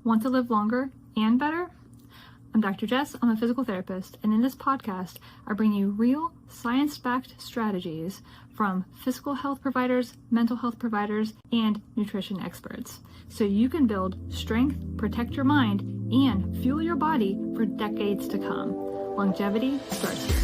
Want to live longer and better? I'm Dr. Jess. I'm a physical therapist, and in this podcast, I bring you real, science-backed strategies from physical health providers, mental health providers, and nutrition experts, so you can build strength, protect your mind, and fuel your body for decades to come. Longevity starts here.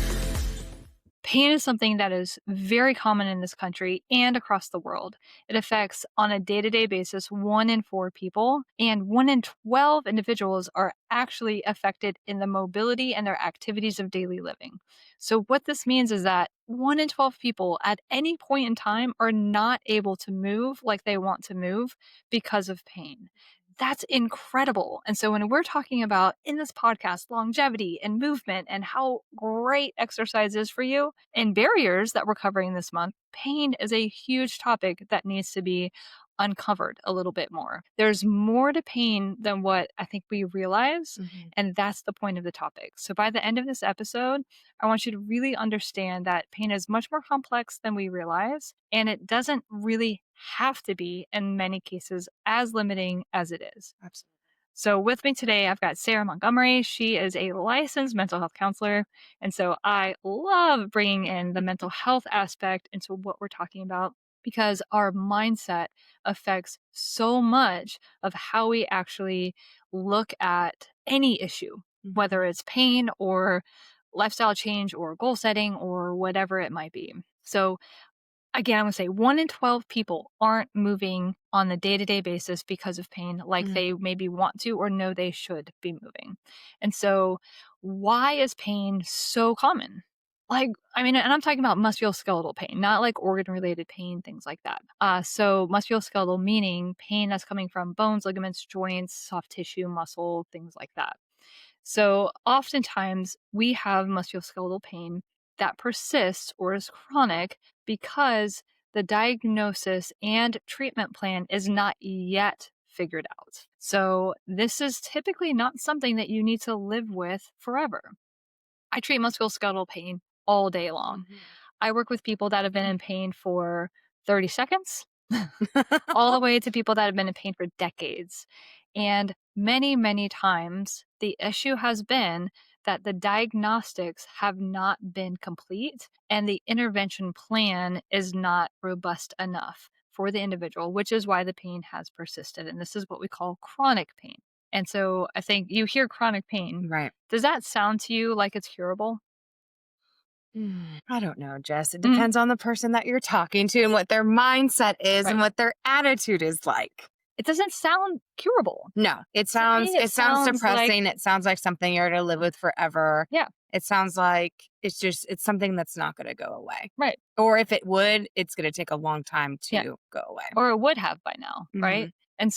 Pain is something that is very common in this country and across the world. It affects, on a day-to-day basis, 1 in 4 people, and 1 in 12 individuals are actually affected in the mobility and their activities of daily living. So what this means is that 1 in 12 people at any point in time are not able to move like they want to move because of pain. That's incredible. And so when we're talking about in this podcast, longevity and movement and how great exercise is for you and barriers that we're covering this month, pain is a huge topic that needs to be uncovered a little bit more. There's more to pain than what I think we realize. And that's the point of the topic. So by the end of this episode, I want you to really understand that pain is much more complex than we realize. And it doesn't really have to be, in many cases, as limiting as it is. Absolutely. So with me today, I've got Sara Montgomery. She is a licensed mental health counselor. And so I love bringing in the mental health aspect into what we're talking about, because our mindset affects so much of how we actually look at any issue, whether it's pain or lifestyle change or goal setting or whatever it might be. So again, I'm going to say 1 in 12 people aren't moving on the day-to-day basis because of pain like they maybe want to or know they should be moving. And so why is pain so common? And I'm talking about musculoskeletal pain, not like organ-related pain, things like that. So musculoskeletal meaning pain that's coming from bones, ligaments, joints, soft tissue, muscle, things like that. So oftentimes we have musculoskeletal pain that persists or is chronic because the diagnosis and treatment plan is not yet figured out. So this is typically not something that you need to live with forever. I treat musculoskeletal pain all day long. I work with people that have been in pain for 30 seconds, all the way to people that have been in pain for decades. And many, many times the issue has been that the diagnostics have not been complete and the intervention plan is not robust enough for the individual, which is why the pain has persisted. And this is what we call chronic pain. And so I think you hear chronic pain. Right. Does that sound to you like it's curable? I don't know, Jess. It depends on the person that you're talking to and what their mindset is and what their attitude is like. It doesn't sound curable. No, it sounds depressing. Like, it sounds like something you're to live with forever. Yeah. It sounds like it's something that's not going to go away. Right. Or if it would, it's going to take a long time to go away. Or it would have by now, right? And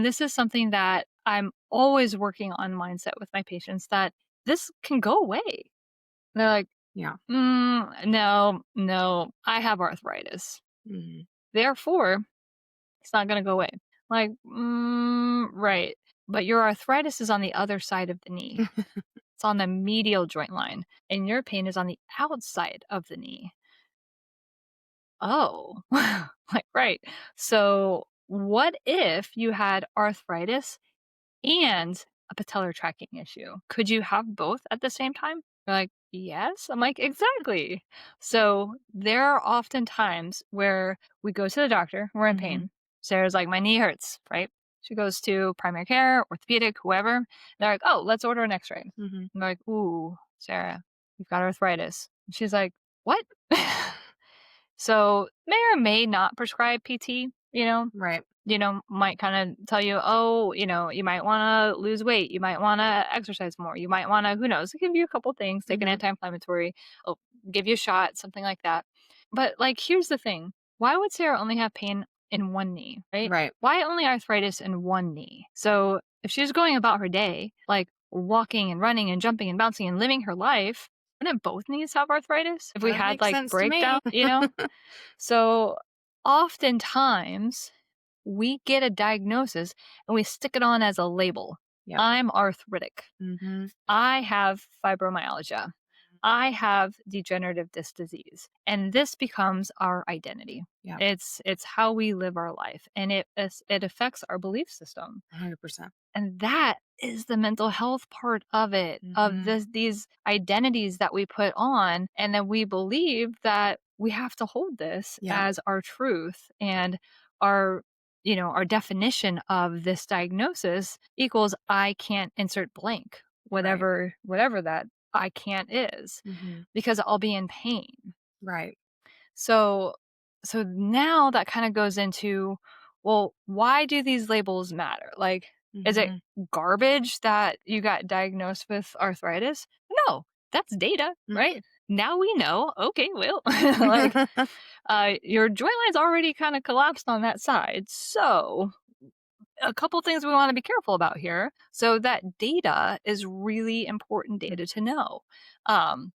this is something that I'm always working on mindset with my patients, that this can go away. And they're like, no, I have arthritis. Therefore, it's not going to go away. Like, right. But your arthritis is on the other side of the knee. It's on the medial joint line. And your pain is on the outside of the knee. Oh, right. So what if you had arthritis and a patellar tracking issue? Could you have both at the same time? You're like, yes. I'm like, exactly. So there are often times where we go to the doctor, we're in pain. Sarah's like, my knee hurts, right? She goes to primary care, orthopedic, whoever. They're like, oh, let's order an x-ray. I'm like, ooh, Sarah, you've got arthritis. And she's like, what? So may or may not prescribe PT, Right. Might kind of tell you, oh, you might want to lose weight. You might want to exercise more. You might want to, who knows, give you a couple things, take an anti-inflammatory, give you a shot, something like that. But here's the thing. Why would Sarah only have pain in one knee, right? Right. Why only arthritis in one knee? So if she's going about her day, walking and running and jumping and bouncing and living her life, wouldn't both knees have arthritis if we had breakdown, So oftentimes we get a diagnosis and we stick it on as a label. Yep. I'm arthritic. I have fibromyalgia. I have degenerative disc disease. And this becomes our identity. Yeah. It's how we live our life. And it affects our belief system. 100%. And that is the mental health part of it, of Mhm. these identities that we put on, and then we believe that we have to hold this Yep. as our truth and our our definition of this diagnosis equals I can't insert blank, Right. whatever that I can't is, Mhm. because I'll be in pain. Right. So so now that kind of goes into, well, why do these labels matter? Like, is it Mhm. garbage that you got diagnosed with arthritis? No, that's data, right? Mhm. Now we know, okay, well, like your joint line's already kind of collapsed on that side. So a couple things we want to be careful about here. So that data is really important data to know. Um,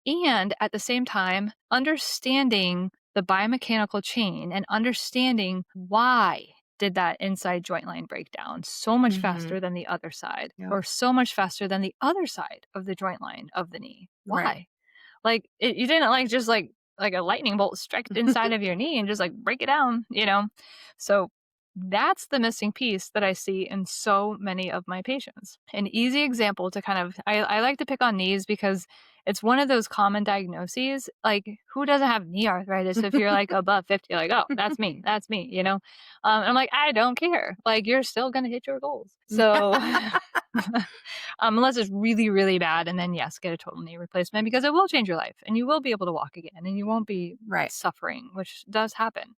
and at the same time, understanding the biomechanical chain and understanding why did that inside joint line break down so much Mhm. faster than the other side Yep. or so much faster than the other side of the joint line of the knee. Right. Why? Like, you didn't, like, just, like a lightning bolt strike inside of your knee and just, like, break it down, you know? So, that's the missing piece that I see in so many of my patients. An easy example to kind of I like to pick on knees because it's one of those common diagnoses, like, who doesn't have knee arthritis if you're, like, above 50? Like, "Oh, that's me," you know? And I'm like, "I don't care. Like, you're still gonna hit your goals." So unless it's really, really bad, and then yes, get a total knee replacement because it will change your life and you will be able to walk again and you won't be Right. suffering, which does happen.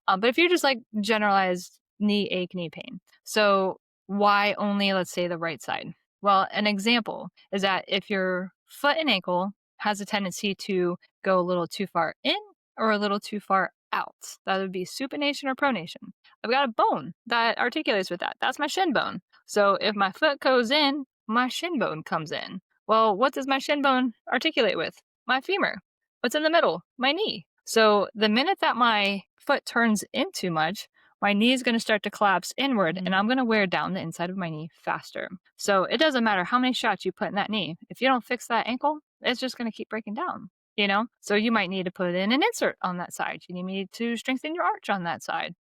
But if you're just like generalized knee ache, knee pain, so why only, let's say, the right side? Well, an example is that if your foot and ankle has a tendency to go a little too far in or a little too far out, that would be supination or pronation. I've got a bone that articulates with that. That's my shin bone. So if my foot goes in, my shin bone comes in. Well, what does my shin bone articulate with? My femur. What's in the middle? My knee. So the minute that my foot turns in too much, my knee is going to start to collapse inward and Mhm. I'm going to wear down the inside of my knee faster. So it doesn't matter how many shots you put in that knee. If you don't fix that ankle, it's just going to keep breaking down, you know? So you might need to put in an insert on that side. You need to strengthen your arch on that side.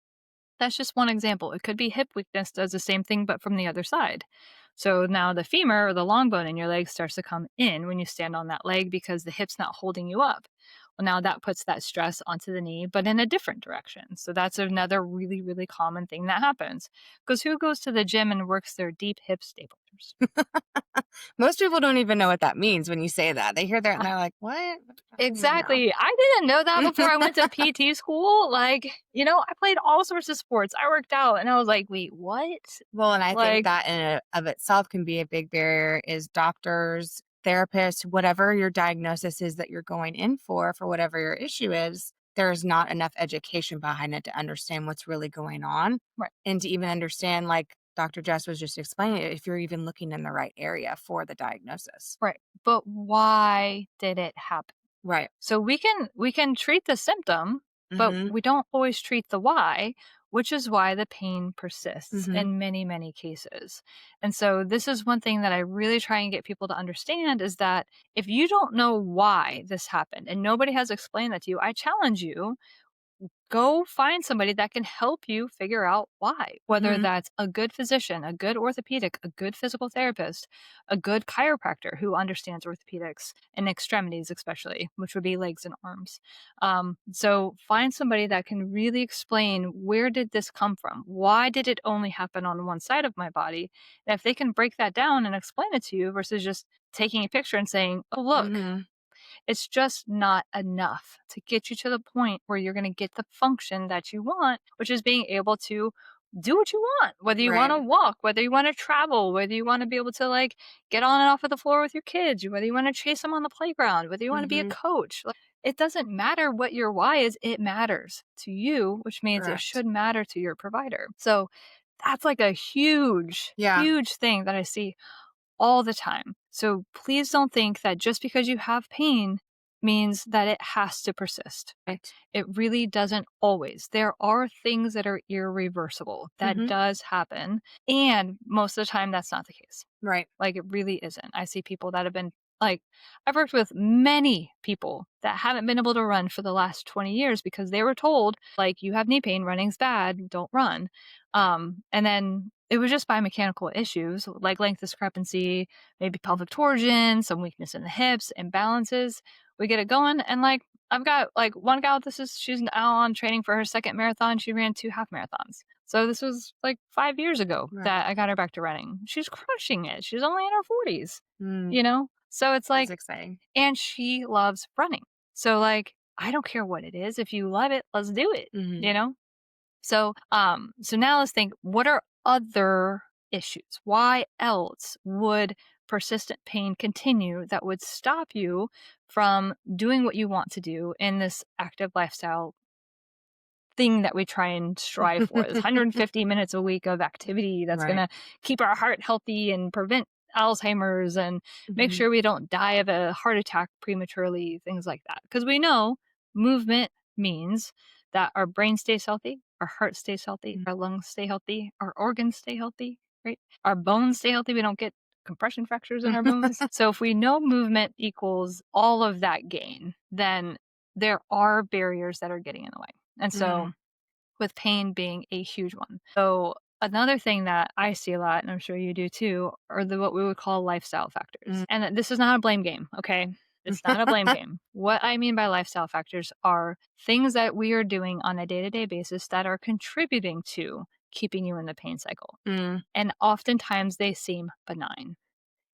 That's just one example. It could be hip weakness does the same thing, but from the other side. So now the femur or the long bone in your leg starts to come in when you stand on that leg because the hip's not holding you up. Well, now that puts that stress onto the knee, but in a different direction. So that's another really, really common thing that happens. Because who goes to the gym and works their deep hip staplers? Most people don't even know what that means when you say that. They hear that and they're like, "What?" I don't even know. Exactly. I didn't know that before I went to PT school. Like, I played all sorts of sports. I worked out and I was like, wait, what? Well, and I think Like, that in and of itself can be a big barrier is doctors, therapists, whatever your diagnosis is that you're going in for whatever your issue is, there's not enough education behind it to understand what's really going on right, and to even understand, like Dr. Jess was just explaining, if you're even looking in the right area for the diagnosis. right. But why did it happen? Right. So we can treat the symptom, but Mhm. we don't always treat the why, which is why the pain persists Mhm. in many, many cases. And so this is one thing that I really try and get people to understand is that if you don't know why this happened and nobody has explained that to you, I challenge you, go find somebody that can help you figure out why, whether Mhm. that's a good physician, a good orthopedic, a good physical therapist, a good chiropractor who understands orthopedics and extremities, especially, which would be legs and arms. So find somebody that can really explain, where did this come from? Why did it only happen on one side of my body? And if they can break that down and explain it to you versus just taking a picture and saying, oh, look, Mhm. it's just not enough to get you to the point where you're going to get the function that you want, which is being able to do what you want, whether you want Right. to walk, whether you want to travel, whether you want to be able to, like, get on and off of the floor with your kids, whether you want to chase them on the playground, whether you want to be a Mhm. coach. Like, it doesn't matter what your why is, it matters to you, which means it Correct. should matter to your provider. So that's like a huge, Yeah. huge thing that I see all the time. So please don't think that just because you have pain means that it has to persist. Right. It really doesn't always. There are things that are irreversible. That Mhm. does happen. And most of the time, that's not the case. Right. Like, it really isn't. I see people that have been, like, I've worked with many people that haven't been able to run for the last 20 years because they were told, like, you have knee pain, running's bad, don't run. And then It was just biomechanical issues, like length discrepancy, maybe pelvic torsion, some weakness in the hips, imbalances. We get it going, and, like, I've got, like, one gal, she's now on training for her 2nd marathon, she ran 2 half marathons. So this was, like, 5 years ago Right. that I got her back to running. She's crushing it, she's only in her 40s, Mm, you know? So it's that's like, exciting. and she loves running. So, like, I don't care what it is, if you love it, let's do it, Mhm. you know? So now let's think, what are other issues? Why else would persistent pain continue that would stop you from doing what you want to do in this active lifestyle thing that we try and strive for? This 150 minutes a week of activity that's going Right. to keep our heart healthy and prevent Alzheimer's and make Mhm. sure we don't die of a heart attack prematurely, things like that. Because we know movement means that our brain stays healthy, our heart stays healthy, Mm. our lungs stay healthy, our organs stay healthy, right? Our bones stay healthy. We don't get compression fractures in our bones. So if we know movement equals all of that gain, then there are barriers that are getting in the way. And Mm, so with pain being a huge one. So another thing that I see a lot, and I'm sure you do too, are the what we would call lifestyle factors. mm. And this is not a blame game, okay? It's not a blame game. What I mean by lifestyle factors are things that we are doing on a day-to-day basis that are contributing to keeping you in the pain cycle. Mm, And oftentimes they seem benign,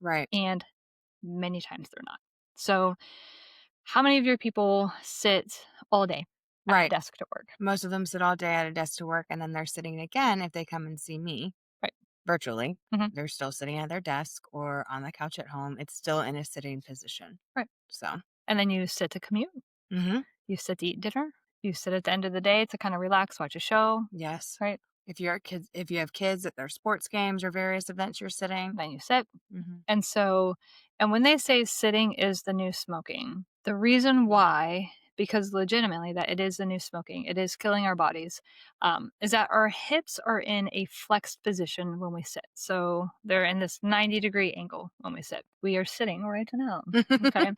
right. and many times they're not. So, how many of your people sit all day at a Right. desk to work? Most of them sit all day at a desk to work, and then they're sitting again if they come and see me Right. virtually. Mhm. They're still sitting at their desk or on the couch at home. It's still in a sitting position. Right. So, And then you sit to commute, mhm, you sit to eat dinner, you sit at the end of the day to kind of relax, watch a show, yes. right? If you have kids at their sports games or various events, you're sitting. Then you sit. Mhm. And so, and when they say sitting is the new smoking, the reason why, because legitimately that it is the new smoking, it is killing our bodies, is that our hips are in a flexed position when we sit. So they're in this 90-degree angle when we sit. We are sitting right now. Okay.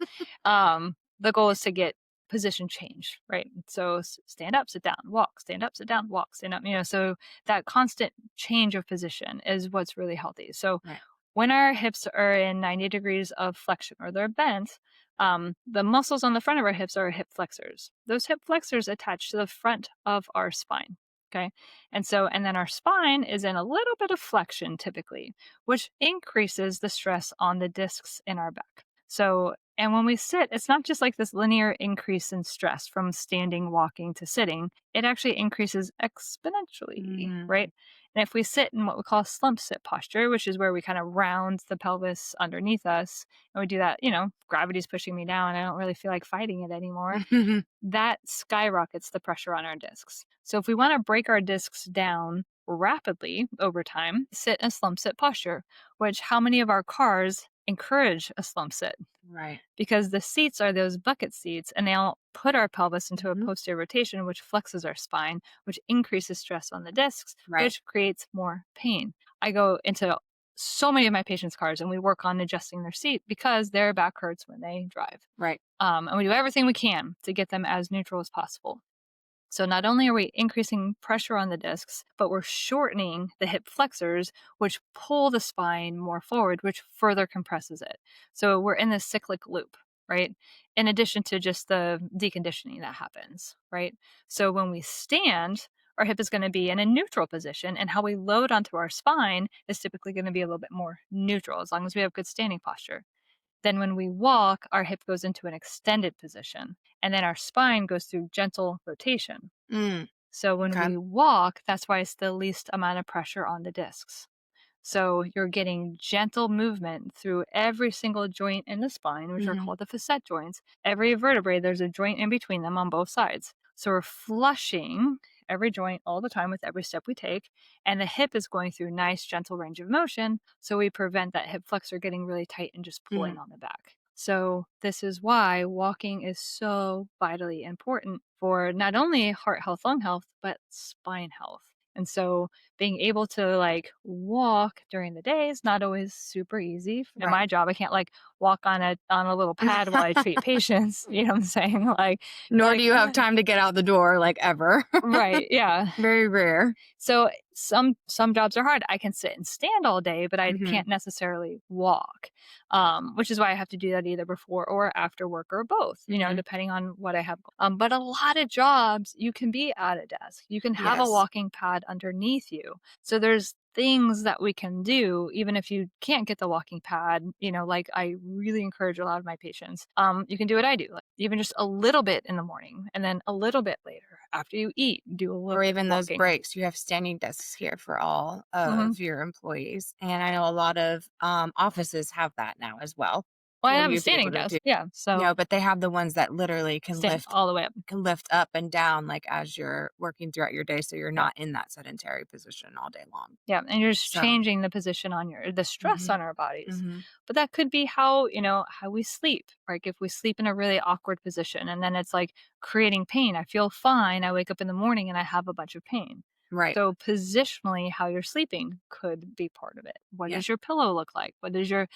The goal is to get position change, right? So stand up, sit down, walk, stand up, sit down, walk, stand up, so that constant change of position is what's really healthy. So Right. when our hips are in 90 degrees of flexion or they're bent, the muscles on the front of our hips are hip flexors. Those hip flexors attach to the front of our spine. Okay. And then our spine is in a little bit of flexion typically, which increases the stress on the discs in our back. And when we sit, it's not just like this linear increase in stress from standing, walking to sitting. It actually increases exponentially, Mhm. right? And if we sit in what we call slump sit posture, which is where we kind of round the pelvis underneath us, and we do that, gravity's pushing me down. I don't really feel like fighting it anymore. That skyrockets the pressure on our discs. So if we want to break our discs down rapidly over time, sit in a slump sit posture, which how many of our cars encourage a slump sit? Right. Because the seats are those bucket seats and they all put our pelvis into a Mhm. posterior rotation, which flexes our spine, which increases stress on the discs, Right. which creates more pain. I go into so many of my patients' cars and we work on adjusting their seat because their back hurts when they drive. Right. And we do everything we can to get them as neutral as possible. So not only are we increasing pressure on the discs, but we're shortening the hip flexors, which pull the spine more forward, which further compresses it. So we're in this cyclic loop, right? In addition to just the deconditioning that happens, right? So when we stand, our hip is going to be in a neutral position, and how we load onto our spine is typically going to be a little bit more neutral as long as we have good standing posture. Then when we walk, our hip goes into an extended position, and then our spine goes through gentle rotation. Mm, So when okay. we walk, that's why it's the least amount of pressure on the discs. So you're getting gentle movement through every single joint in the spine, which are Mhm. called the facet joints. Every vertebrae, there's a joint in between them on both sides. So we're flushing every joint all the time with every step we take. And the hip is going through nice, gentle range of motion. So we prevent that hip flexor getting really tight and just Mhm. pulling on the back. So this is why walking is so vitally important for not only heart health, lung health, but spine health. And so being able to like walk during the day is not always super easy. In Right. my job, I can't like walk on a little pad while I treat patients. You know what I'm saying? Like you're Nor do like, you have time to get out the door, like, ever. right, yeah. Very rare. So some jobs are hard. I can sit and stand all day, but I Mhm. can't necessarily walk, which is why I have to do that either before or after work or both, Mhm. depending on what I have. But a lot of jobs, you can be at a desk. You can have a Yes. walking pad underneath you. So there's things that we can do even if you can't get the walking pad, like I really encourage a lot of my patients. You can do what I do, like even just a little bit in the morning and then a little bit later after you eat, do a little Or bit of even those walking. breaks. You have standing desks here for all Mhm. of your employees, and I know a lot of, offices have that now as well Well, I for have a you to be able standing to do, desk, yeah, so but they have the ones that literally stand all the way up. can lift up and down, like, as you're working throughout your day, so you're Yeah, not in that sedentary position all day long. yeah, and you're just So changing the position on the stress mhm, on our bodies. mhm, But that could be how we sleep. Like if we sleep in a really awkward position and then it's like creating pain. I feel fine. I wake up in the morning and I have a bunch of pain. right. So positionally, how you're sleeping could be part of it. What Yeah. does your pillow look like? What does you're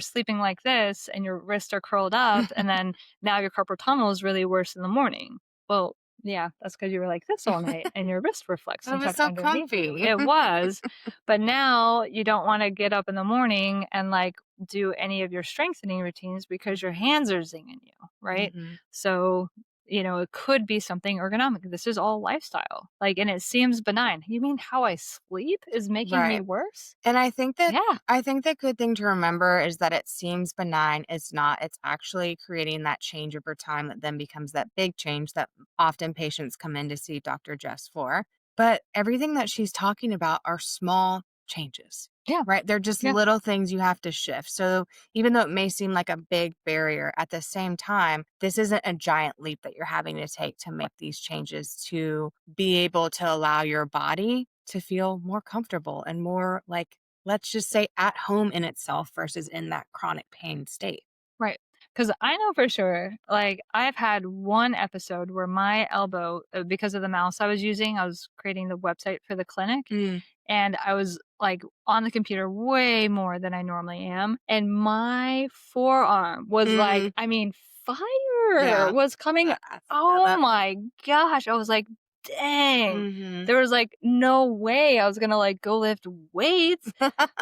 sleeping like this and your wrists are curled up and then now your carpal tunnel is really worse in the morning. Well, yeah, that's because you were like this all night and your wrists were flexed It and was tucked so underneath you. comfy. It was, but now you don't wanna get up in the morning and, like, do any of your strengthening routines because your hands are zinging you, right? Mhm. So, it could be something ergonomic. This is all lifestyle. Like, and it seems benign. You mean how I sleep is making me Right. worse? And Yeah, I think the good thing to remember is that it seems benign. It's not. It's actually creating that change over time that then becomes that big change that often patients come in to see Dr. Jess for. But everything that she's talking about are small changes, yeah, right? They're just yeah, little things you have to shift. So even though it may seem like a big barrier, at the same time, this isn't a giant leap that you're having to take to make these changes to be able to allow your body to feel more comfortable and more like, let's just say, at home in itself versus in that chronic pain state. right. Because I know for sure, like, I've had one episode where my elbow, because of the mouse I was using, I was creating the website for the clinic, Mm. and I was, like, on the computer way more than I normally am, and my forearm was, like, Mhm. I mean, fire Yeah. was coming. I feel Oh that. my gosh, I was like, "Dang." Mhm. There was, like, no way I was gonna, like, go lift weights,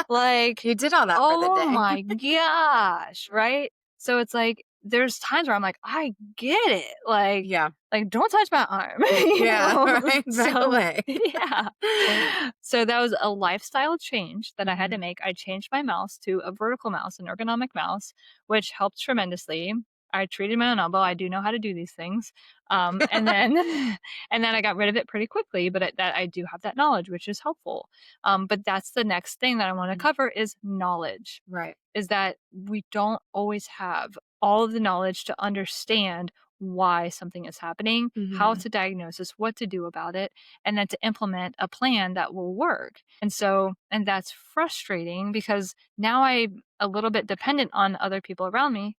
like, You did all that for the oh day. my gosh, right? So it's like, there's times where I'm like, "I get it." Yeah. Like, "Don't touch my arm," Yeah, right, back So, away. yeah. So that was a lifestyle change that I had to Mhm. make. I changed my mouse to a vertical mouse, an ergonomic mouse, which helped tremendously. I treated my own elbow. I do know how to do these things. And then and then I got rid of it pretty quickly, but that I do have that knowledge, which is helpful. But that's the next thing that I want to Mm. cover is knowledge. Right. Is that we don't always have all of the knowledge to understand why something is happening, how Mhm. to diagnose this, what to do about it, and then to implement a plan that will work. And that's frustrating because now I'm a little bit dependent on other people around me,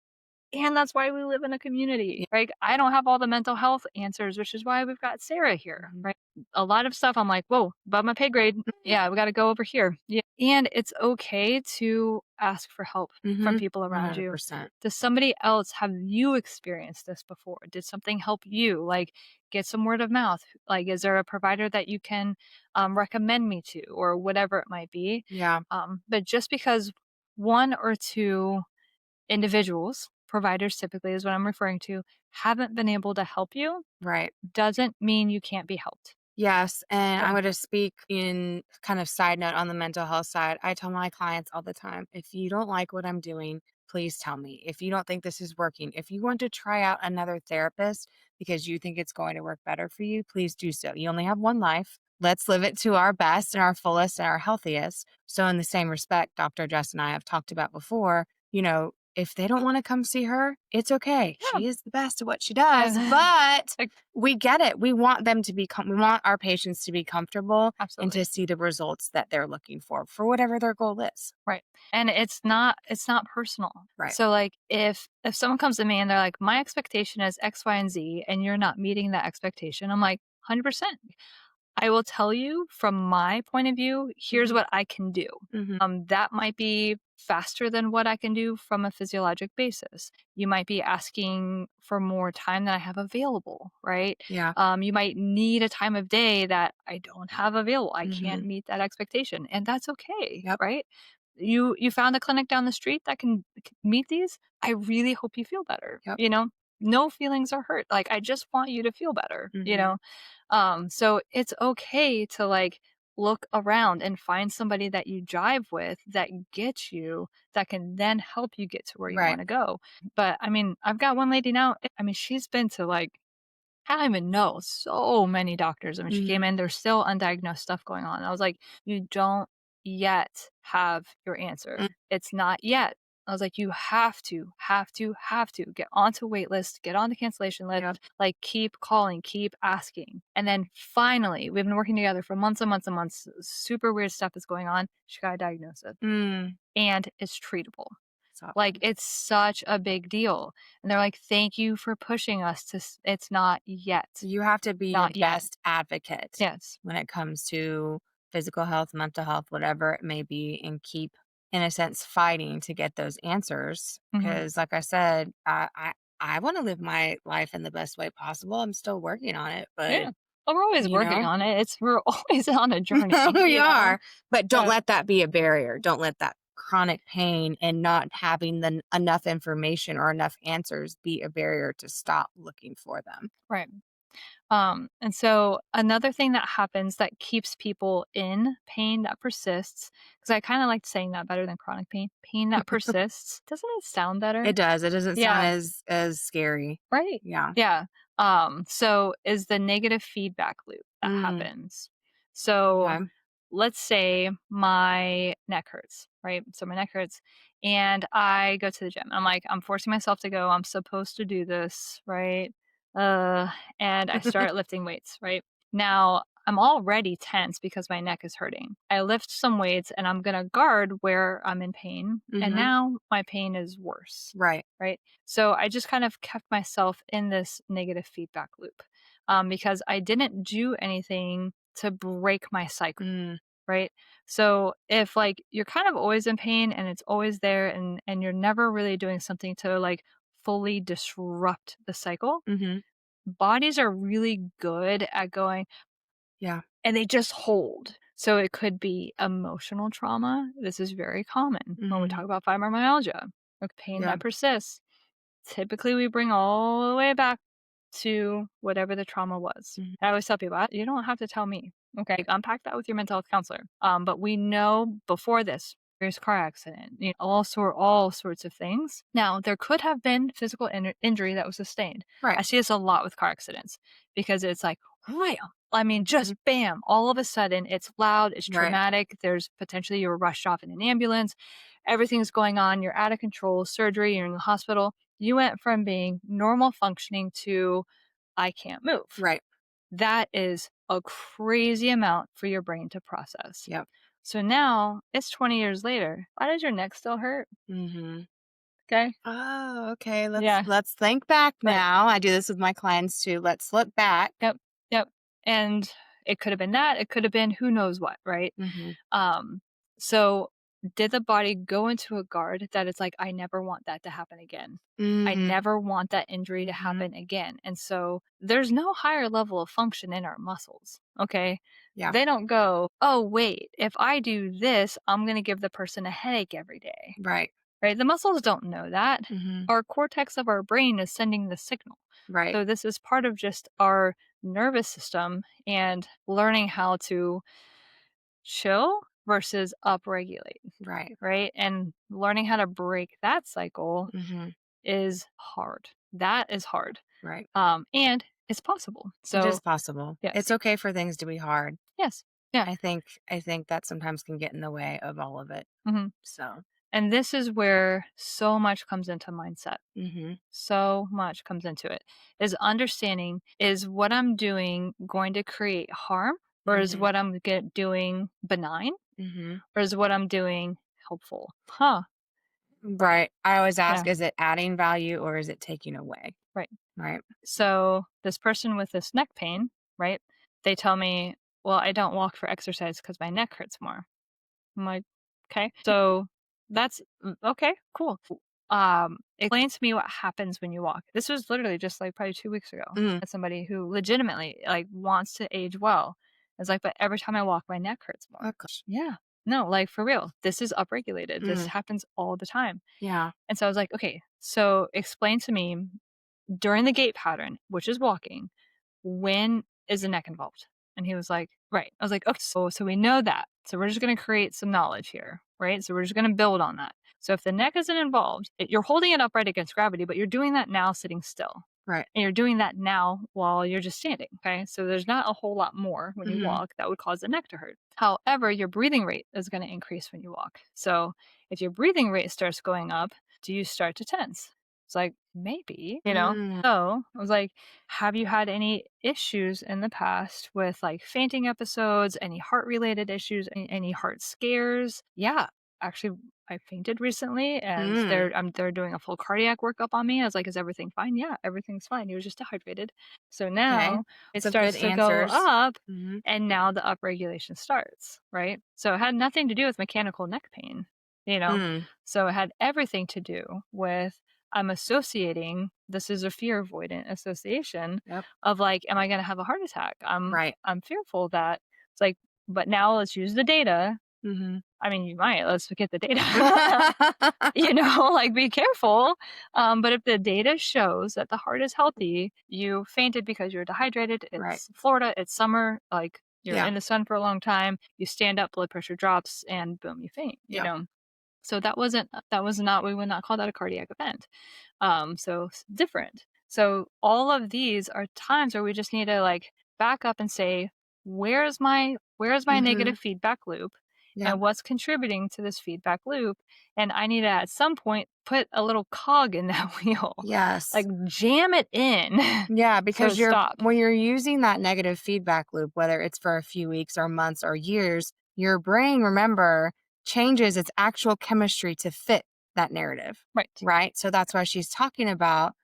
and that's why we live in a community, Yeah. right? I don't have all the mental health answers, which is why we've got Sarah here, Mhm. right? A lot of stuff I'm like, whoa, above my pay grade. Yeah, we got to go over here. Yeah. And it's okay to ask for help from Mhm. people around you. 100%. Does somebody else have you experienced this before? Did something help you? Like, get some word of mouth. Like, is there a provider that you can recommend me to, or whatever it might be? Yeah. But just because one or two individuals, providers typically is what I'm referring to, haven't been able to help you, Right. doesn't mean you can't be helped. Yes, and I'm Yeah. gonna speak in kind of side note on the mental health side. I tell my clients all the time, if you don't like what I'm doing, please tell me. If you don't think this is working, if you want to try out another therapist because you think it's going to work better for you, please do so. You only have one life. Let's live it to our best and our fullest and our healthiest. So, in the same respect, Dr. Jess and I have talked about before, if they don't want to come see her, it's okay. Yeah. She is the best at what she does, And but like, we get it. We want them to be we want our patients to be comfortable and absolutely. to see the results that they're looking for whatever their goal is. Right. And it's not personal. Right. So like if someone comes to me and they're like, my expectation is X, Y, and Z, and you're not meeting that expectation, I'm like, 100%. I will tell you from my point of view, here's Mhm, what I can do. mhm. That might be faster than what I can do from a physiologic basis. You might be asking for more time than I have available, right? Yeah. You might need a time of day that I don't have available. I can't Mhm. meet that expectation, and that's okay, Yep, right? You found a clinic down the street that can meet these. I really hope you feel better. yep. No feelings are hurt. Like I just want you to feel better. Mhm. So it's okay to like look around and find somebody that you jive with that gets you that can then help you get to where you Right. want to go. But I mean, I've got one lady now. I mean, she's been to like I don't even know so many doctors. I mean, she came Mhm. in, there's still undiagnosed stuff going on. I was like, you don't yet have your Mm, answer. It's not yet. I was like, you have to get onto wait list, get on the cancellation list, yep. like keep calling, keep asking. And then finally, we've been working together for months and months and months. Super weird stuff is going on. She got a diagnosis Mm. and it's treatable. That's Like, awesome. it's such a big deal. And they're like, thank you for pushing us to, it's not yet. You have to be your Not yet. best advocate Yes. when it comes to physical health, mental health, whatever it may be, and keep, in a sense, fighting to get those answers. Mhm. Because, like I said, I want to live my life in the best way possible. I'm still working on it, but Yeah. Well, we're always you working know, on it. We're always on a journey, we you know? are. But don't Yeah. let that be a barrier. Don't let that chronic pain and not having the enough information or enough answers be a barrier to stop looking for them. Right. And so another thing that happens that keeps people in pain that persists, because I kind of like saying that better than chronic pain, pain that persists. Doesn't it sound better? It does. It doesn't sound Yeah. as scary. Right. Yeah. Yeah. So is the negative feedback loop that Mm, happens. So okay. let's say my neck hurts, right? So my neck hurts and I go to the gym. I'm like, I'm forcing myself to go. I'm supposed to do this, right? Uh, and I start lifting weights, right? Now I'm already tense because my neck is hurting. I lift some weights and I'm going to guard where I'm in pain. And Mhm. now my pain is worse, Right. right? So I just kind of kept myself in this negative feedback loop because I didn't do anything to break my cycle, Mm, right? So if like you're kind of always in pain and it's always there and you're never really doing something to like fully disrupt the cycle, mhm. bodies are really good at going Yeah. and they just hold. So it could be emotional trauma. This is very common when we talk Mhm. about fibromyalgia, like pain Yeah. that persists. Typically, we bring all the way back to whatever the trauma was. Mhm. I always tell people, You don't have to tell me. Okay, like, unpack that with your mental health counselor." But we know before this, there's car accident, all sorts of things. Now, there could have been physical injury that was sustained. Right. I see this a lot with car accidents because it's like, wham! I mean, just Mhm. bam! All of a sudden, it's loud, it's Right. traumatic. There's potentially you were rushed off in an ambulance. Everything's going on. You're out of control. Surgery. You're in the hospital. You went from being normal functioning to I can't move. Right. That is a crazy amount for your brain to process. Yep. So now it's 20 years later. Why does your neck still hurt? Mhm. Okay. Oh, okay. Yeah. Let's think back Right. now. I do this with my clients too. Let's look back. Yep. Yep. And it could have been that. It could have been who knows what, right? Mhm. Um, so did the body go into a guard that it's like, I never want that to happen again. I Mm. never want that injury to Mhm. happen again. And so there's no higher level of function in our muscles. Okay. Yeah. They don't go, oh, wait, if I do this, I'm going to give the person a headache every day. Right. Right? The muscles don't know that. Mhm. Our cortex of our brain is sending the signal. Right. So this is part of just our nervous system and learning how to chill versus upregulate, Right. right? And learning how to break that cycle Mhm. is hard. That is hard. Right. And it's possible. It is So, possible. yes. It's okay for things to be hard. Yes. Yeah. I think that sometimes can get in the way of all of it. Mhm. So, And this is where so much comes into mindset. mhm. So much comes into it. Is understanding, is what I'm doing going to create harm, or is Mhm. what I'm doing benign, Mhm. or is what I'm doing helpful? Huh. Right. I always Yeah. ask, is it adding value or is it taking away? Right. Right. So this person with this neck pain, right? They tell me, well, I don't walk for exercise because my neck hurts more. I'm like, "Okay, so that's okay, cool. Explain to me what happens when you walk." This was literally just, like, probably 2 weeks ago. Mhm. As somebody who legitimately, like, wants to age well. It's like, "But every time I walk, my neck hurts Oh more." gosh. Yeah. No, like, for real. This is upregulated. This Mm. happens all the time. Yeah. And so I was like, "Okay, so explain to me during the gait pattern, which is walking, when is the neck involved?" And he was like, "Right." I was like, "Okay, so we know that. So we're just gonna create some knowledge here, right? So we're just gonna build on that. So if the neck isn't involved, you're holding it upright against gravity, but you're doing that now sitting still. Right. And you're doing that now while you're just standing. Okay. So there's not a whole lot more when you Mhm. walk that would cause the neck to hurt. However, your breathing rate is going to increase when you walk. So if your breathing rate starts going up, do you start to tense?" It's like, maybe, you know? Mm. So I was like, "Have you had any issues in the past with like fainting episodes, any heart related issues, any heart scares?" Yeah, actually, I fainted recently, and Mm. they're doing a full cardiac workup on me. I was like, "Is everything fine?" "Yeah, everything's fine. He was just dehydrated." So Okay. now it Some good starts to go answers. up, Mhm. and now the upregulation starts, right? So it had nothing to do with mechanical neck pain, you know? Mm. So it had everything to do with I'm associating this is a fear avoidant association Yep. of like, am I gonna have a heart attack? Right. I'm fearful that it's like, but now let's use the data. Mhm. I mean, you might, let's look at the data. Like be careful. But if the data shows that the heart is healthy, you fainted because you're dehydrated, Right. it's Florida, it's summer, like you're Yeah. in the sun for a long time, you stand up, blood pressure drops, and boom, you faint, you Yep. know? So that was not we would not call that a cardiac event. So different. So all of these are times where we just need to like back up and say, where's my Mhm. negative feedback loop Yep. and what's contributing to this feedback loop? And I need to at some point put a little cog in that wheel, like Yes. jam it in Yeah, so because it you're stops. when you're using that negative feedback loop, whether it's for a few weeks or months or years, your brain, remember, changes its actual chemistry to fit that narrative, Right. right? So that's why she's talking about,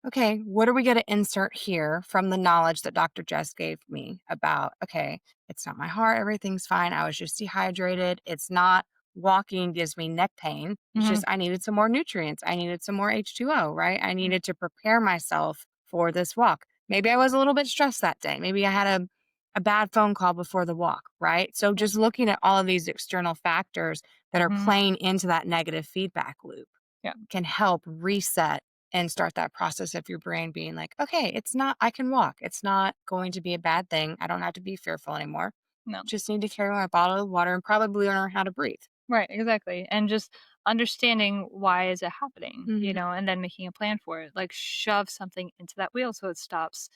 okay, what are we going to insert here from the knowledge that Dr. Jess gave me about, okay, it's not my heart, everything's fine. I was just dehydrated. It's not walking gives me neck pain. It's Hmm. just I needed some more nutrients. I needed some more H2O, right? I needed to prepare myself for this walk. Maybe I was a little bit stressed that day. Maybe I had a bad phone call before the walk, right? So Right. just looking at all of these external factors that are Hmm. playing into that negative feedback loop Yeah. can help reset and start that process of your brain being like, okay, it's not, I can walk. It's not going to be a bad thing. I don't have to be fearful anymore. No. Just need to carry my bottle of water and probably learn how to breathe. Right, exactly. And just understanding why is it happening, Hmm. and then making a plan for it. Like shove something into that wheel so it stops,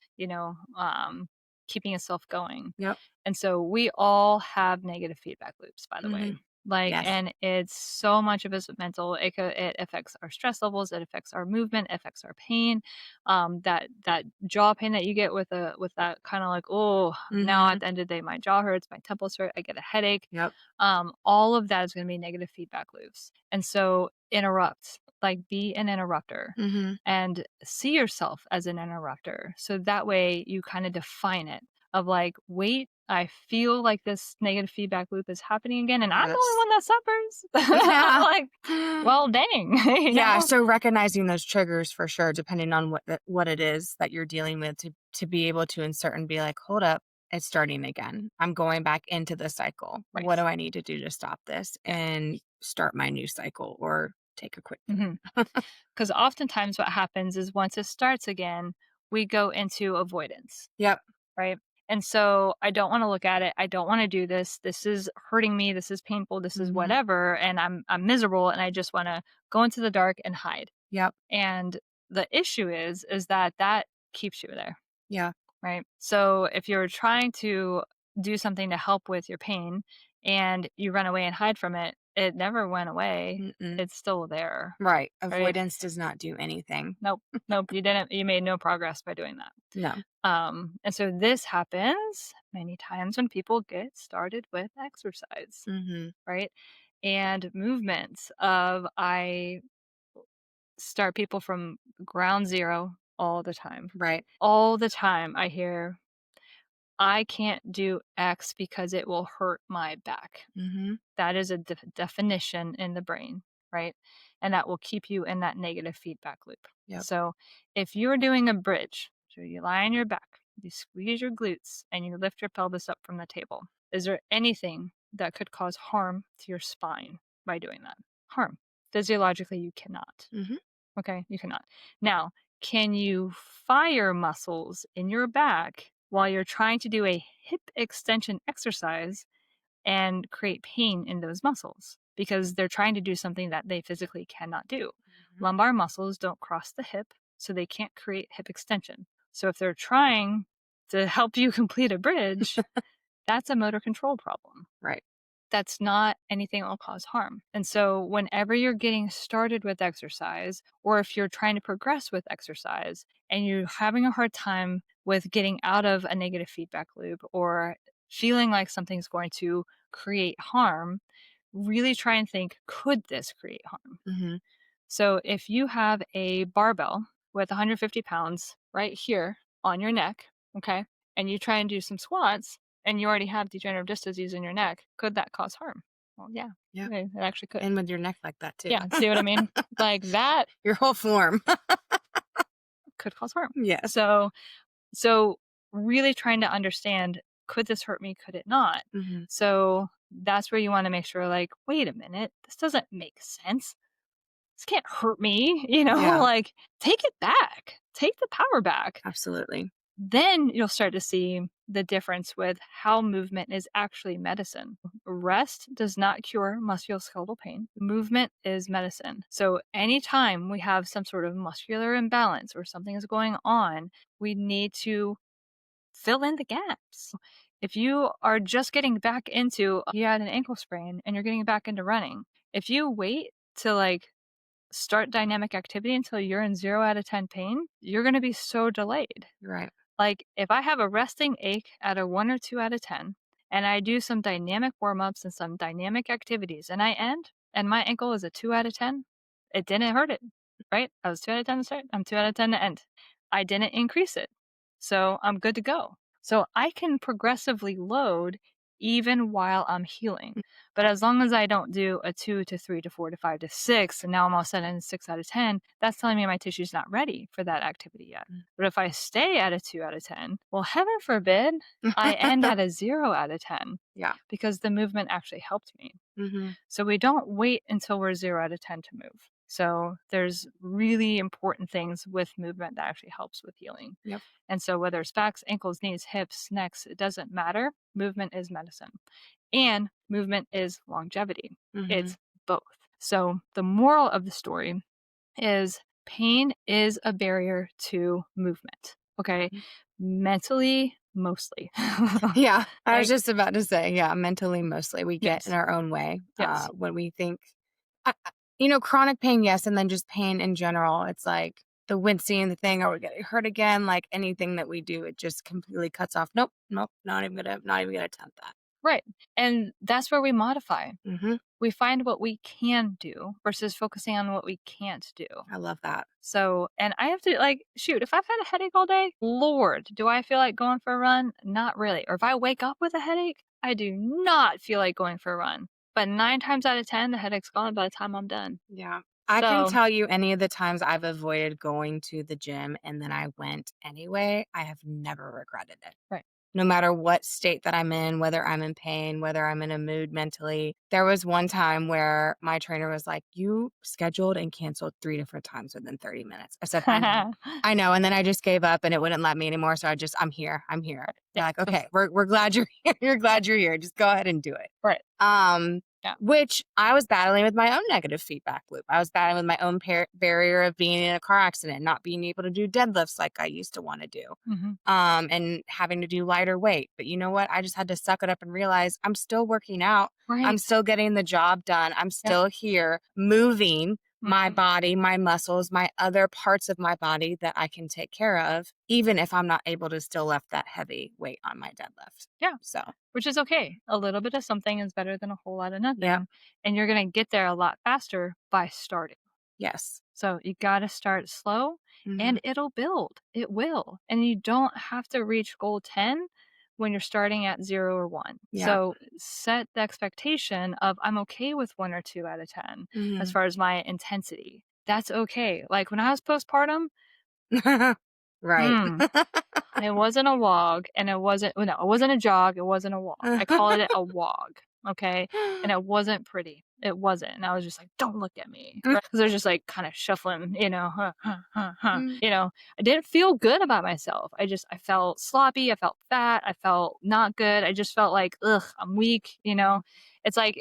keeping itself going. Yep. And so we all have negative feedback loops, by the way. Hmm. Like, Yes. and it's so much of it's mental. It affects our stress levels. It affects our movement. It affects our pain. That jaw pain that you get with that kind of like, oh, now Hmm. at the end of the day, my jaw hurts, my temples hurt, I get a headache. Yep. All of that is going to be negative feedback loops. And so interrupt, like be an interrupter Hmm. and see yourself as an interrupter. So that way you kind of define it of like, wait, I feel like this negative feedback loop is happening again, and I'm the only Yes. one that suffers. Yeah. Like, well, dang, you Yeah. know? So recognizing those triggers for sure, depending on what it is that you're dealing with, to be able to insert and be like, hold up, it's starting again. I'm going back into the cycle. What Right. do I need to do to stop this Yeah. and start my new cycle or take a quick Hmm. break? Because oftentimes what happens is once it starts again, we go into avoidance. Yep. Right? And so I don't wanna look at it. I don't wanna do this. This is hurting me. This is painful. This is Hmm. whatever, and I'm miserable, and I just wanna go into the dark and hide. Yep. And the issue is that that keeps you there, Yeah. right? So if you're trying to do something to help with your pain and you run away and hide from it, it never went away. Mm-mm. It's still there, Right. right? Avoidance does not do anything. Nope. Nope. You made no progress by doing that. No. And so this happens many times when people get started with exercise, Hmm. right? And movements of I start people from ground zero all the time. Right. All the time I hear, I can't do X because it will hurt my back. Mhm. That is a definition in the brain, right? And that will keep you in that negative feedback loop. Yep. So if you're doing a bridge, so you lie on your back, you squeeze your glutes, and you lift your pelvis up from the table, is there anything that could cause harm to your spine by doing that? Harm. Physiologically, you cannot. Mhm. Okay, you cannot. Now, can you fire muscles in your back while you're trying to do a hip extension exercise and create pain in those muscles because they're trying to do something that they physically cannot do? Mhm. Lumbar muscles don't cross the hip, so they can't create hip extension. So if they're trying to help you complete a bridge, that's a motor control problem. Right. That's not anything that will cause harm. And so, whenever you're getting started with exercise, or if you're trying to progress with exercise and you're having a hard time with getting out of a negative feedback loop or feeling like something's going to create harm, really try and think, could this create harm? Mhm. So, if you have a barbell with 150 pounds right here on your neck, okay, and you try and do some squats and you already have degenerative disc disease in your neck, could that cause harm? Well, yeah, Yep. it actually could. And with your neck like that too. Yeah, see what I mean? Like that Your whole form. could cause harm. Yes. So really trying to understand, could this hurt me? Could it not? Mhm. So that's where you want to make sure, like, wait a minute, this doesn't make sense. This can't hurt me, Yeah, like, take it back. Take the power back. absolutely. Then you'll start to see the difference with how movement is actually medicine. Rest does not cure musculoskeletal pain. Movement is medicine. So anytime we have some sort of muscular imbalance or something is going on, we need to fill in the gaps. If you are just getting back into, you had an ankle sprain and you're getting back into running, if you wait to like start dynamic activity until you're in 0 out of 10 pain, you're going to be so delayed. You're right. Like, if I have a resting ache at a 1 or 2 out of 10, and I do some dynamic warm ups and some dynamic activities, and I end, and my ankle is a 2 out of 10, it didn't hurt it, right? I was 2 out of 10 to start, I'm 2 out of 10 to end. I didn't increase it. So I'm good to go. So I can progressively load even while I'm healing. But as long as I don't do a 2 to 3 to 4 to 5 to 6, and now I'm all sudden 6 out of 10, that's telling me my tissue's not ready for that activity yet. Mhm. But if I stay at a 2 out of 10, well, heaven forbid I end at a 0 out of 10 Yeah. because the movement actually helped me. Mhm. So we don't wait until we're 0 out of 10 to move. So there's really important things with movement that actually helps with healing. Yep. And so whether it's backs, ankles, knees, hips, necks, it doesn't matter. Movement is medicine. And movement is longevity. Mhm. It's both. So the moral of the story is pain is a barrier to movement. Okay. Mhm. Mentally, mostly. Yeah, I was Like, just about to say, yeah, mentally mostly we get in yes, our own way, yes, when we think chronic pain, yes, and then just pain in general. It's like the wincing, the thing, are we getting hurt again? Like anything that we do, it just completely cuts off. Nope, nope, not even gonna attempt that. right. And that's where we modify. Mhm. We find what we can do versus focusing on what we can't do. I love that. So, and I have to like, shoot, if I've had a headache all day, Lord, do I feel like going for a run? Not really. Or if I wake up with a headache, I do not feel like going for a run. But 9 times out of 10, the headache's gone by the time I'm done. Yeah. I can So, tell you any of the times I've avoided going to the gym and then I went anyway, I have never regretted it. right. No matter what state that I'm in, whether I'm in pain, whether I'm in a mood mentally. There was one time where my trainer was like, "You scheduled and canceled 3 different times within 30 minutes." I said, "I know. I know." And then I just gave up and it wouldn't let me anymore. So I'm here. I'm here. Yeah. They're like, "Okay, we're glad you're here. You're Yeah. glad you're here. Just go ahead and do it." Right. Um, Yeah. which I was battling with my own negative feedback loop. I was battling with my own barrier of being in a car accident, not being able to do deadlifts like I used to want to do, Hmm. and having to do lighter weight. But you know what? I just had to suck it up and realize I'm still working out. I'm Right. still getting the job done. I'm Yep. still here moving my Hmm. body, my muscles, my other parts of my body that I can take care of, even if I'm not able to still lift that heavy weight on my deadlift. Yeah. So, Which is okay. A little bit of something is better than a whole lot of yep. nothing. And you're going to get there a lot faster by starting. Yes. So you got to start slow Hmm. and it'll build. It will. And you don't have to reach goal 10 when you're starting at 0 or 1. Yeah. So set the expectation of I'm okay with 1 or 2 out of 10 as Mhm. far as my intensity. That's okay. Like when I was postpartum, Right. mm, it wasn't a wog, and it wasn't well, no, it wasn't a jog, it wasn't a walk. I called it a wog, okay? And it wasn't pretty. It wasn't, and I was just like, "Don't look at me," right? 'Cause I was just, like, kinda shuffling, huh, huh, huh, huh, Mm, I didn't feel good about myself. I felt sloppy, I felt fat, I felt not good, I just felt like, "Ugh, I'm weak?" It's like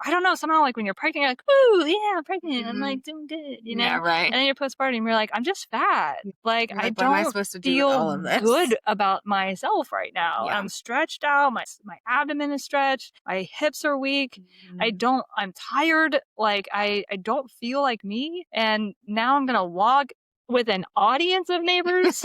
I don't know, somehow, like, when you're pregnant, you're like, "Ooh, yeah, I'm pregnant, I'm, mhm. like, doing good," you Yeah, know? right. And then you're postpartum, you're like, "I'm just fat." Like, You're I like, "What am I don't supposed to do with feel all of this?" good about myself right now. Yeah. I'm stretched out, my abdomen is stretched, my hips are weak. Mhm. I'm tired, like, I don't feel like me, and now I'm gonna walk with an audience of neighbors?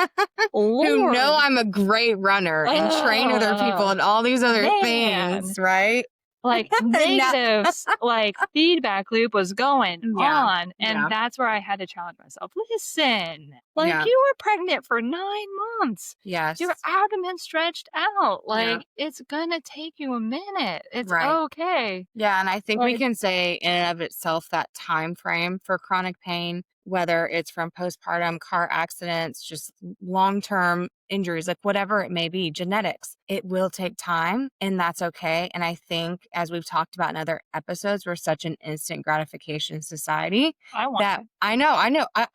Who know Lord. I'm a great runner and train other people Ugh, and all these other things, man. right? Like, And now negatives, like, feedback loop was going yeah, on, and yeah, that's where I had to challenge myself. "Listen, like, yeah, you were pregnant for 9 months. Your yes, abdomen stretched out. yeah, Like, it's gonna take you a minute. It's right. okay." Yeah, and I think we Like can say in and of itself that time frame for chronic pain, whether it's from postpartum, car accidents, just long-term injuries, like whatever it may be, genetics, it will take time and that's okay. And I think as we've talked about in other episodes, we're such an instant gratification society I want that that.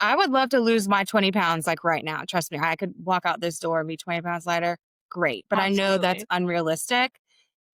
I would love to lose my 20 pounds like right now. Trust me, I could walk out this door and be 20 pounds lighter. Great. But I know that's Absolutely. unrealistic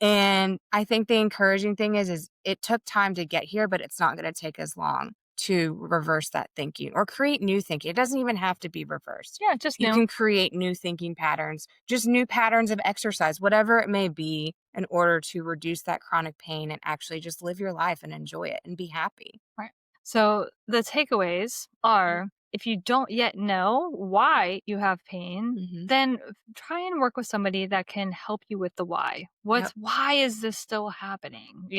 and I think the encouraging thing is it took time to get here, but it's not gonna take as long to reverse that thinking or create new thinking. It doesn't even have to be reversed. Yeah, just You new. can create new thinking patterns, just new patterns of exercise, whatever it may be, in order to reduce that chronic pain and actually just live your life and enjoy it and be happy. Right. So the takeaways Mm, are if you don't yet know why you have pain, mhm. then try and work with somebody that can help you with the why. Yep, Why is this still happening?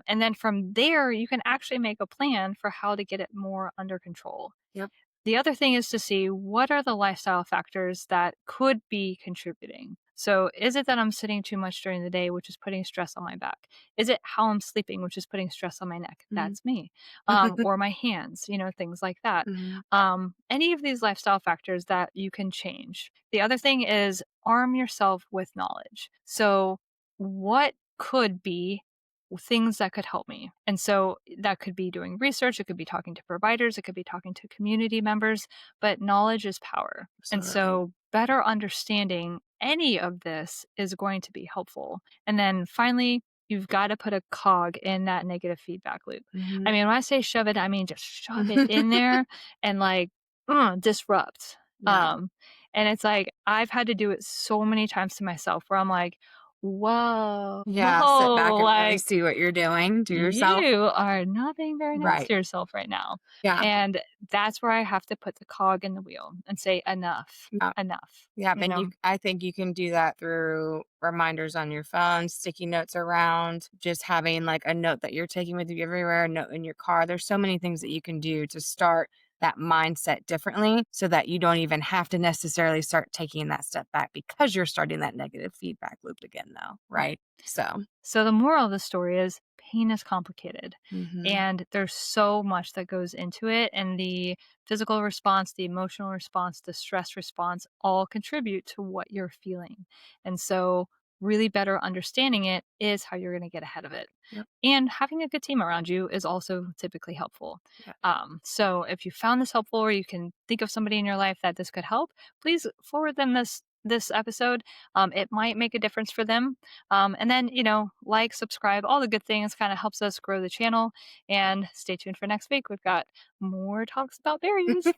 And then from there, you can actually make a plan for how to get it more under control. yep, The other thing is to see what are the lifestyle factors that could be contributing. So, is it that I'm sitting too much during the day, which is putting stress on my back? Is it how I'm sleeping, which is putting stress on my neck? mhm. That's me. Or my hands, things like that. Mhm. Any of these lifestyle factors that you can change. The other thing is arm yourself with knowledge. So, what could be things that could help me. And so that could be doing research, it could be talking to providers, it could be talking to community members, but knowledge is power. And Absolutely. so better understanding any of this is going to be helpful. And then finally, you've got to put a cog in that negative feedback loop. I Mhm. mean, when I say shove it, I mean just shove it in there and like disrupt. Yeah. Um, and it's like I've had to do it so many times to myself where I'm like, whoa, Yeah, sit back and really like, see what you're doing to yourself. you are not being very nice Right. to yourself right now. Yeah. And that's where I have to put the cog in the wheel and say, enough, Yeah. enough, Yeah, you and know? I think you can do that through reminders on your phone, sticky notes around, just having like a note that you're taking with you everywhere, a note in your car. There's so many things that you can do to start that mindset differently so that you don't even have to necessarily start taking that step back because you're starting that negative feedback loop again though, Right. right? So, So the moral of the story is pain is complicated mhm. and there's so much that goes into it and the physical response, the emotional response, the stress response all contribute to what you're feeling. And so really better understanding it is how you're going to get ahead of it. Yep. And having a good team around you is also typically helpful. Yes. So if you found this helpful or you can think of somebody in your life that this could help, please forward them this episode. It might make a difference for them, and then, like, subscribe, all the good things kind of helps us grow the channel. And stay tuned for next week. We've got more talks about berries.